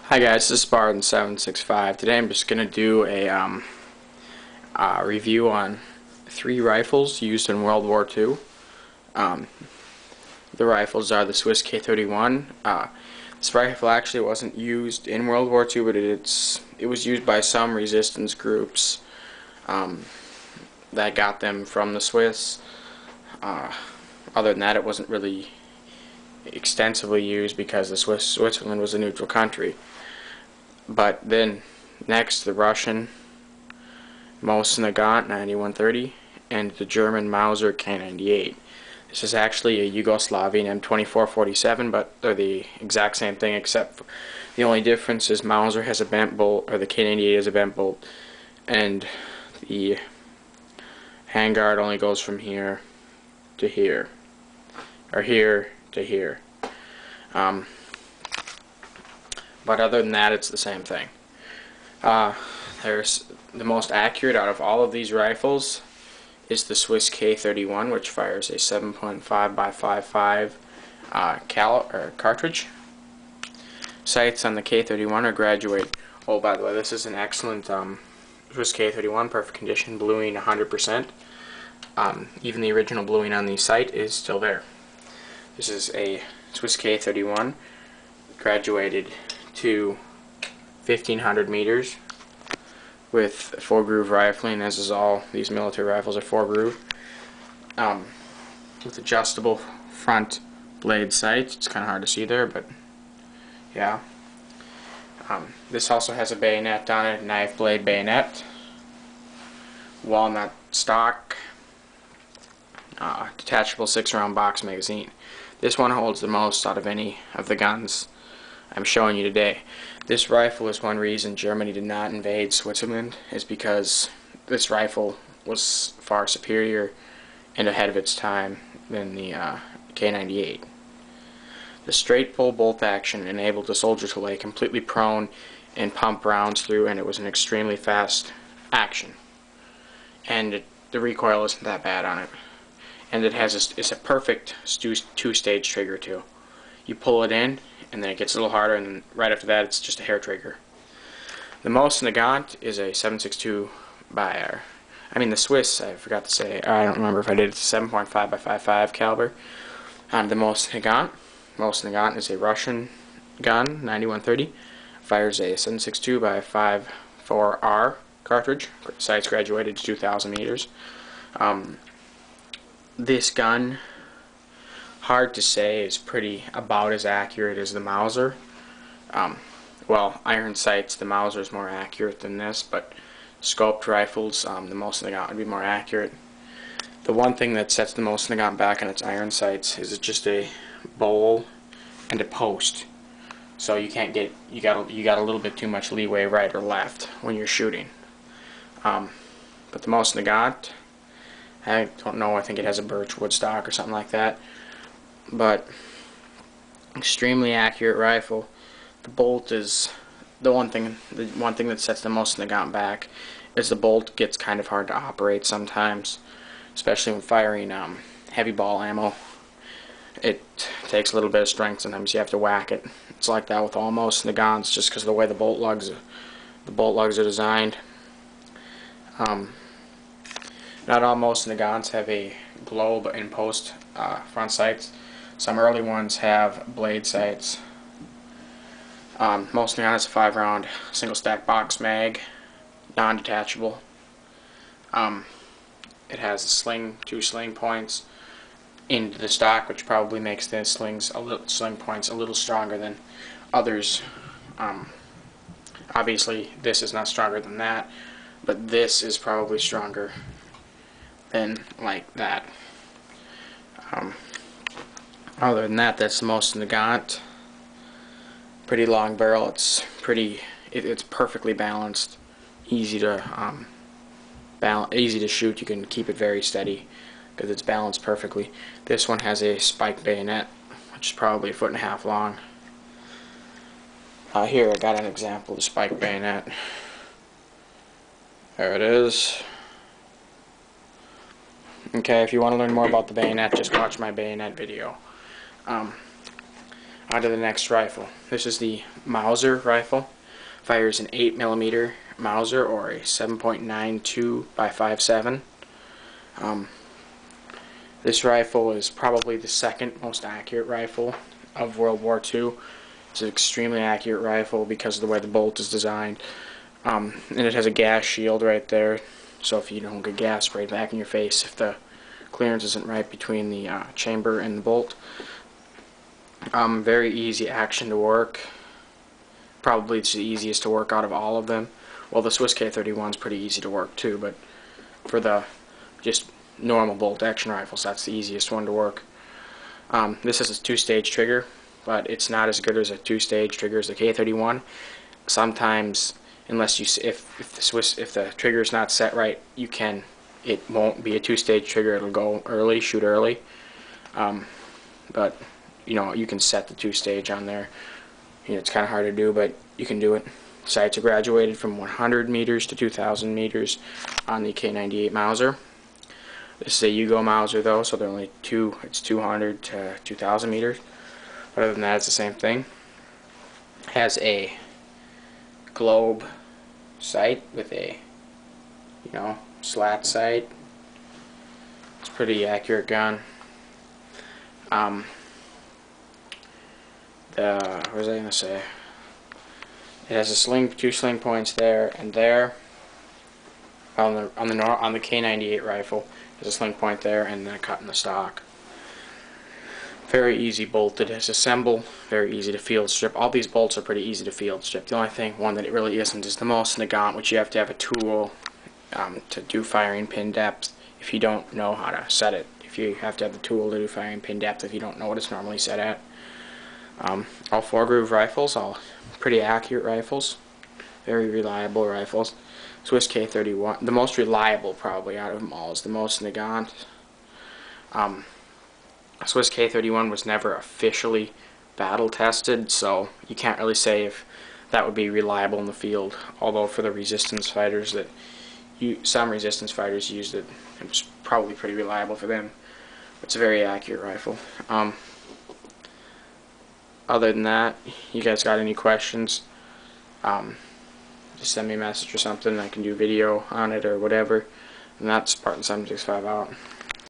Hi guys, this is Spartan765. Today I'm just going to do a review on 3 rifles used in World War II. The rifles are the Swiss k31. This rifle actually wasn't used in World War II, but it was used by some resistance groups that got them from the Swiss. Other than that, it wasn't really extensively used because Switzerland was a neutral country. But then next, the Russian mosinnagant 9130 and the German Mauser k98. This is actually a Yugoslavian M2447, but they're the exact same thing, except the only difference is Mauser has a bent bolt, or the k98 has a bent bolt, and the handguard only goes from here to here, or here to here. But other than that, it's the same thing. There's the most accurate out of all of these rifles is the Swiss k31, which fires a 7.5 by 5.5 cartridge. Sights on the k31 are graduate. Oh, by the way, this is an excellent Swiss k31, perfect condition, bluing 100%. Even the original bluing on the sight is still there. This is a Swiss k31, graduated to 1500 meters with 4-groove rifling, as is all these military rifles are 4-groove, with adjustable front blade sights. It's kind of hard to see there, but yeah. This also has a bayonet on it, knife blade bayonet, walnut stock, detachable 6-round box magazine. This one holds the most out of any of the guns I'm showing you today. This rifle is one reason Germany did not invade Switzerland, is because this rifle was far superior and ahead of its time than the k98. The straight pull bolt action enabled the soldier to lay completely prone and pump rounds through, and it was an extremely fast action. And the recoil isn't that bad on it. And it has it's a perfect 2-stage trigger too. You pull it in, and then it gets a little harder, and then right after that it's just a hair trigger. The mosinnagant is a 7.62 by, the Swiss, I forgot to say, I don't remember if I did, it's a 7.5 by 5.5 caliber. The mosinnagant is a Russian gun, 9130, fires a 7.62 by 5.4R cartridge, sights graduated to 2,000 meters. This gun, hard to say, is about as accurate as the Mauser. Well, iron sights, the Mauser is more accurate than this, but scoped rifles, the mosinnagant would be more accurate. The one thing that sets the mosinnagant back on its iron sights is it's just a bowl and a post, so you can't get you got a little bit too much leeway right or left when you're shooting. But the mosinnagant, I don't know, I think it has a birchwood stock or something like that, but extremely accurate rifle. The bolt is the one thing that sets the mosinnagant back, is the bolt gets kind of hard to operate sometimes, especially when firing heavy ball ammo. It takes a little bit of strength. Sometimes you have to whack it. It's like that with all mosinnagants, just because of the way the bolt lugs are designed. Not all mosinnagants have a globe and post front sights. Some early ones have blade sights. Mosinnagant is a 5-round single stack box mag, non-detachable. It has 2 sling points into the stock, which probably makes the sling points a little stronger than others. Obviously, this is not stronger than that, but this is probably stronger than like that. Other than that, that's the mosinnagant. Pretty long barrel. It's perfectly balanced, easy to shoot. You can keep it very steady because it's balanced perfectly. This one has a spike bayonet, which is probably 1.5 feet long. Here I got an example of the spike bayonet. There it is. Okay, if you want to learn more about the bayonet, just watch my bayonet video. On to the next rifle. This is the Mauser rifle. Fires an 8mm Mauser or a 7.92 by 5.7. This rifle is probably the second most accurate rifle of World War II. It's an extremely accurate rifle because of the way the bolt is designed. And it has a gas shield right there, so if you don't get gas sprayed back in your face if the clearance isn't right between the chamber and the bolt. Very easy action to work. Probably it's the easiest to work out of all of them. Well, the Swiss k31 is pretty easy to work too, but for the just normal bolt action rifles, that's the easiest one to work. This is a two-stage trigger, but it's not as good as a two-stage trigger as the k31. Sometimes, unless you if the trigger is not set right, it won't be a two-stage trigger. It'll go early, shoot early. But you can set the two-stage on there. It's kind of hard to do, but you can do it. Sights are graduated from 100 meters to 2,000 meters on the k98 Mauser. This is a Yugo Mauser though, so they're only it's 200 to 2,000 meters. But other than that, it's the same thing. Has a globe sight with a slat sight. It's a pretty accurate gun. What was I gonna say? It has two sling points there and there. On the k98 rifle, there's a sling point there and then a cut in the stock. Very easy bolted to disassemble. Very easy to field strip. All these bolts are pretty easy to field strip. The only one that it really isn't is the mosinnagant, which you have to have a tool to do firing pin depth if you don't know how to set it. If you have to have the tool to do firing pin depth if you don't know what it's normally set at. All 4-groove rifles, all pretty accurate rifles, very reliable rifles. Swiss k31, the most reliable probably out of them all is the mosinnagant. Swiss k31 was never officially battle tested, so you can't really say if that would be reliable in the field. Although for the resistance fighters some resistance fighters used it, it was probably pretty reliable for them. It's a very accurate rifle. Other than that, you guys got any questions, just send me a message or something. I can do video on it or whatever. And that's Spartan 765 out.